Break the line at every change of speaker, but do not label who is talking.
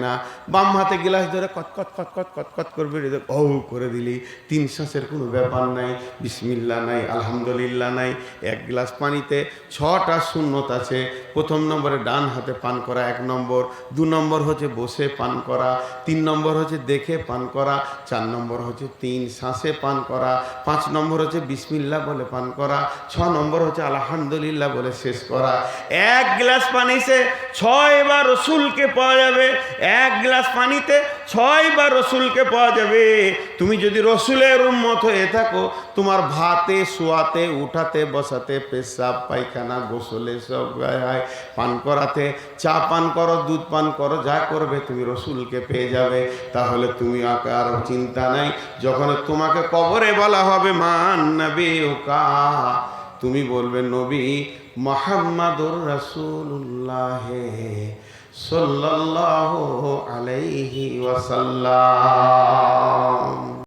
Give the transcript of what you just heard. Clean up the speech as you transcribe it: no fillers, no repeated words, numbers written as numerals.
না, বাম হাতে গ্লাস ধরে কটকট কটকট কটকট করবে, ও করে দিলি, 3 শ্বাসের কোনো ব্যাপার নাই, বিসমিল্লাহ নাই, আলহামদুলিল্লাহ নাই। 1 গ্লাস পানিতে 6টা সুন্নত আছে। প্রথম নম্বরে ডান হাতে পান করা 1 নম্বর, 2 নম্বর হচ্ছে বসে পান করা, 3 নম্বর হচ্ছে দেখে পান করা, 4 নম্বর হচ্ছে 3 শ্বাসে পান করা, 5 নম্বর হচ্ছে বিসমিল্লাহ বলে পান করা, 6 নম্বর হচ্ছে আলহামদুলিল্লাহ বলে শেষ করা। 1 গ্লাস পানিতে 6 বার রসুলকে পাওয়া যাবে। 1 গ্লাস পানিতে 6 বার রসুলকে পাওয়া যাবে। তুমি যদি রসুলের উম্মত হয়ে থাকো, তোমার ভাতে, শোয়াতে, উঠাতে, বসাতে, পেশাব, পায়খানা, গোসলে, সব পান করাতে, চা পান করো, দুধ পান করো, যা করবে তুমি রসুলকে পেয়ে যাবে। তাহলে তুমি আর চিন্তা নাই। যখন তোমাকে কবরে বলা হবে মান নবিয়ুকা, তুমি বলবে নবী মুহাম্মাদুর রাসূলুল্লাহ সাল্লাল্লাহু আলাইহি ওয়াসাল্লাম।